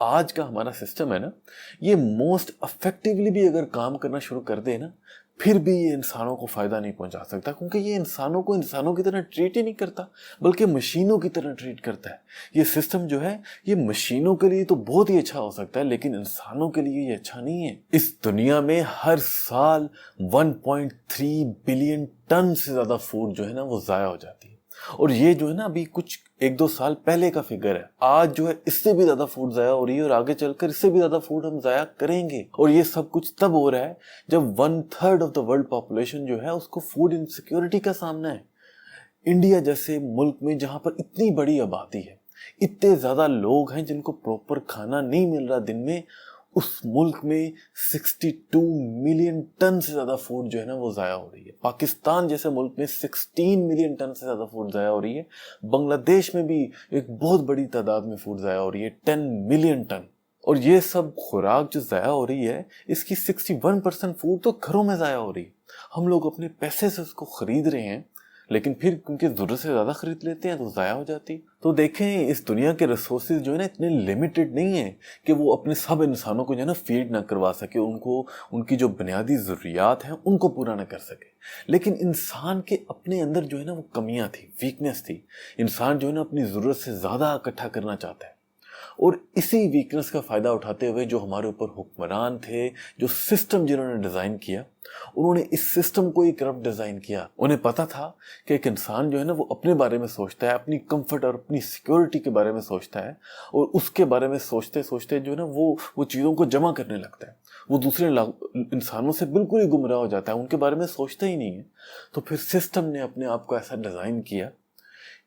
آج کا ہمارا سسٹم ہے نا، یہ موسٹ افیکٹولی بھی اگر کام کرنا شروع کر دے نا، پھر بھی یہ انسانوں کو فائدہ نہیں پہنچا سکتا، کیونکہ یہ انسانوں کو انسانوں کی طرح ٹریٹ ہی نہیں کرتا بلکہ مشینوں کی طرح ٹریٹ کرتا ہے۔ یہ سسٹم جو ہے یہ مشینوں کے لیے تو بہت ہی اچھا ہو سکتا ہے، لیکن انسانوں کے لیے یہ اچھا نہیں ہے۔ اس دنیا میں ہر سال 1.3 بلین ٹن سے زیادہ فوڈ جو ہے نا وہ ضائع ہو جاتی ہے، اور یہ جو ہے نا ابھی کچھ 1-2 سال پہلے کا فگر ہے۔ آج جو ہے اس سے بھی زیادہ فوڈ ضائع ہو رہی ہے، اور آگے چل کر اس سے بھی زیادہ فوڈ ہم ضائع کریں گے، اور یہ سب کچھ تب ہو رہا ہے جب 1/3 آف دا ورلڈ پاپولیشن جو ہے اس کو فوڈ انسیکیورٹی کا سامنا ہے۔ انڈیا جیسے ملک میں جہاں پر اتنی بڑی آبادی ہے، اتنے زیادہ لوگ ہیں جن کو پراپر کھانا نہیں مل رہا دن میں، اس ملک میں 62 ملین ٹن سے زیادہ فوڈ جو ہے نا وہ ضائع ہو رہی ہے۔ پاکستان جیسے ملک میں 16 ملین ٹن سے زیادہ فوڈ ضائع ہو رہی ہے۔ بنگلہ دیش میں بھی ایک بہت بڑی تعداد میں فوڈ ضائع ہو رہی ہے، 10 ملین ٹن۔ اور یہ سب خوراک جو ضائع ہو رہی ہے، اس کی 61% فوڈ تو گھروں میں ضائع ہو رہی ہے۔ ہم لوگ اپنے پیسے سے اس کو خرید رہے ہیں، لیکن پھر کیونکہ ضرورت سے زیادہ خرید لیتے ہیں تو ضائع ہو جاتی۔ تو دیکھیں، اس دنیا کے ریسورسز جو ہے نا اتنے لمیٹڈ نہیں ہیں کہ وہ اپنے سب انسانوں کو جو ہے نا فیڈ نہ کروا سکے، ان کی جو بنیادی ضروریات ہیں ان کو پورا نہ کر سکے۔ لیکن انسان کے اپنے اندر جو ہے نا وہ کمیاں تھی، ویکنس تھی۔ انسان جو ہے نا اپنی ضرورت سے زیادہ اکٹھا کرنا چاہتا ہے، اور اسی ویکنس کا فائدہ اٹھاتے ہوئے جو ہمارے اوپر حکمران تھے، جو سسٹم جنہوں نے ڈیزائن کیا، انہوں نے اس سسٹم کو ہی کرپٹ ڈیزائن کیا۔ انہیں پتا تھا کہ ایک انسان جو ہے نا وہ اپنے بارے میں سوچتا ہے، اپنی کمفرٹ اور اپنی سیکیورٹی کے بارے میں سوچتا ہے، اور اس کے بارے میں سوچتے سوچتے جو ہے نا وہ چیزوں کو جمع کرنے لگتا ہے۔ وہ دوسرے انسانوں سے بالکل ہی گمراہ ہو جاتا ہے، ان کے بارے میں سوچتا ہی نہیں ہے۔ تو پھر سسٹم نے اپنے آپ کو ایسا ڈیزائن کیا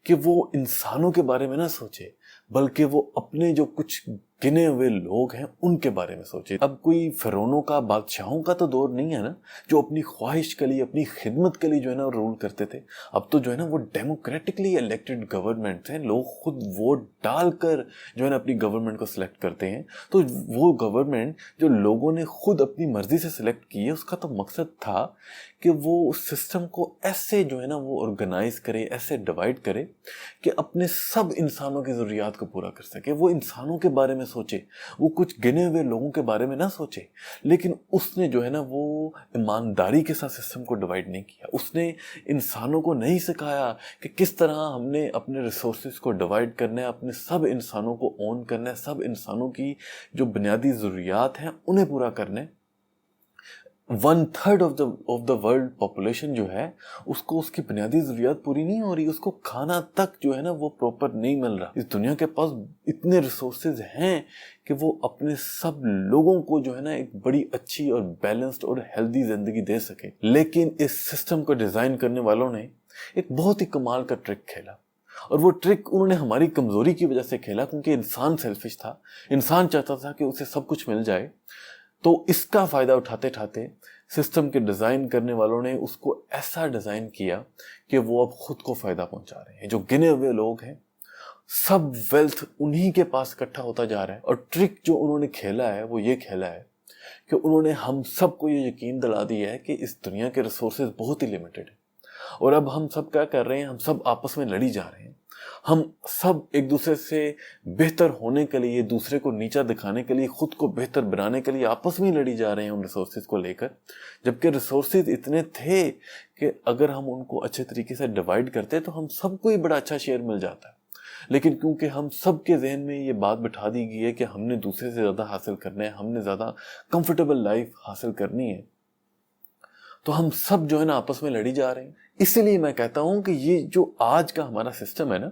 کہ وہ انسانوں کے بارے میں نہ سوچے، بلکہ وہ اپنے جو کچھ گنے ہوئے لوگ ہیں ان کے بارے میں سوچے۔ اب کوئی فرعونوں کا، بادشاہوں کا تو دور نہیں ہے نا، جو اپنی خواہش کے لیے، اپنی خدمت کے لیے جو ہے نا رول کرتے تھے۔ اب تو جو ہے نا وہ ڈیموکریٹکلی الیکٹڈ گورنمنٹ ہیں، لوگ خود ووٹ ڈال کر جو ہے نا اپنی گورنمنٹ کو سلیکٹ کرتے ہیں۔ تو وہ گورنمنٹ جو لوگوں نے خود اپنی مرضی سے سلیکٹ کی ہے، اس کا تو مقصد تھا کہ وہ اس سسٹم کو ایسے جو ہے نا وہ آرگنائز کرے، ایسے ڈیوائڈ کرے کہ اپنے سب انسانوں کی ضروریات کو پورا کر سکے۔ وہ انسانوں کے بارے میں سوچے، وہ کچھ گنے ہوئے لوگوں کے بارے میں نہ سوچے۔ لیکن اس نے جو ہے نا وہ ایمانداری کے ساتھ سسٹم کو ڈیوائڈ نہیں کیا۔ اس نے انسانوں کو نہیں سکھایا کہ کس طرح ہم نے اپنے ریسورسز کو ڈیوائڈ کرنا ہے، اپنے سب انسانوں کو اون کرنا ہے، سب انسانوں کی جو بنیادی ضروریات ہیں انہیں پورا کرنا ہے۔ 1/3 آف دا ورلڈ پاپولیشن جو ہے اس کو اس کی بنیادی ضروریات پوری نہیں ہو رہی، اس کو کھانا تک جو ہے نا وہ پراپر نہیں مل رہا۔ اس دنیا کے پاس اتنے ریسورسز ہیں کہ وہ اپنے سب لوگوں کو جو ہے نا ایک بڑی اچھی اور بیلنسڈ اور ہیلدی زندگی دے سکے، لیکن اس سسٹم کو ڈیزائن کرنے والوں نے ایک بہت ہی کمال کا ٹرک کھیلا، اور وہ ٹرک انہوں نے ہماری کمزوری کی وجہ سے کھیلا، کیونکہ انسان سیلفش تھا، انسان چاہتا تھا کہ اسے سب کچھ مل جائے۔ تو اس کا فائدہ اٹھاتے اٹھاتے سسٹم کے ڈیزائن کرنے والوں نے اس کو ایسا ڈیزائن کیا کہ وہ اب خود کو فائدہ پہنچا رہے ہیں۔ جو گنے ہوئے لوگ ہیں، سب ویلتھ انہی کے پاس اکٹھا ہوتا جا رہا ہے۔ اور ٹرک جو انہوں نے کھیلا ہے وہ یہ کھیلا ہے کہ انہوں نے ہم سب کو یہ یقین دلا دیا ہے کہ اس دنیا کے ریسورسز بہت ہی لیمیٹڈ ہیں، اور اب ہم سب کیا کر رہے ہیں، ہم سب آپس میں لڑی جا رہے ہیں۔ ہم سب ایک دوسرے سے بہتر ہونے کے لیے، دوسرے کو نیچا دکھانے کے لیے، خود کو بہتر بنانے کے لیے آپس میں لڑی جا رہے ہیں ان ریسورسز کو لے کر، جبکہ ریسورسز اتنے تھے کہ اگر ہم ان کو اچھے طریقے سے ڈیوائڈ کرتے تو ہم سب کو ہی بڑا اچھا شیئر مل جاتا ہے۔ لیکن کیونکہ ہم سب کے ذہن میں یہ بات بٹھا دی گئی ہے کہ ہم نے دوسرے سے زیادہ حاصل کرنا ہے، ہم نے زیادہ کمفرٹیبل لائف حاصل کرنی ہے، تو ہم سب جو ہے نا آپس میں لڑی جا رہے ہیں۔ اسی لیے میں کہتا ہوں کہ یہ جو آج کا ہمارا سسٹم ہے نا،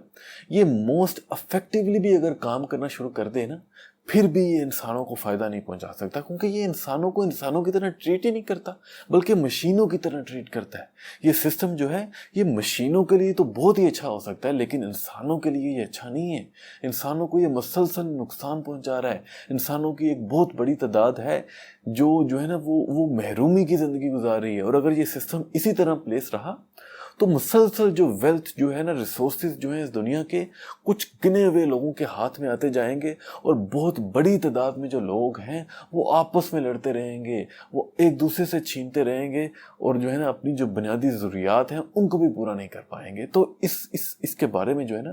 یہ موسٹ افیکٹولی بھی اگر کام کرنا شروع کر دے نا، پھر بھی یہ انسانوں کو فائدہ نہیں پہنچا سکتا، کیونکہ یہ انسانوں کو انسانوں کی طرح ٹریٹ ہی نہیں کرتا بلکہ مشینوں کی طرح ٹریٹ کرتا ہے۔ یہ سسٹم جو ہے یہ مشینوں کے لیے تو بہت ہی اچھا ہو سکتا ہے، لیکن انسانوں کے لیے یہ اچھا نہیں ہے۔ انسانوں کو یہ مسلسل نقصان پہنچا رہا ہے۔ انسانوں کی ایک بہت بڑی تعداد ہے جو ہے نا وہ محرومی کی زندگی گزار رہی ہے، اور اگر یہ سسٹم اسی طرح پلیس رہا تو مسلسل جو ویلتھ جو ہے نا، ریسورسز جو ہیں اس دنیا کے، کچھ گنے ہوئے لوگوں کے ہاتھ میں آتے جائیں گے، اور بہت بڑی تعداد میں جو لوگ ہیں وہ آپس میں لڑتے رہیں گے، وہ ایک دوسرے سے چھینتے رہیں گے، اور جو ہے نا اپنی جو بنیادی ضروریات ہیں ان کو بھی پورا نہیں کر پائیں گے۔ تو اس کے بارے میں جو ہے نا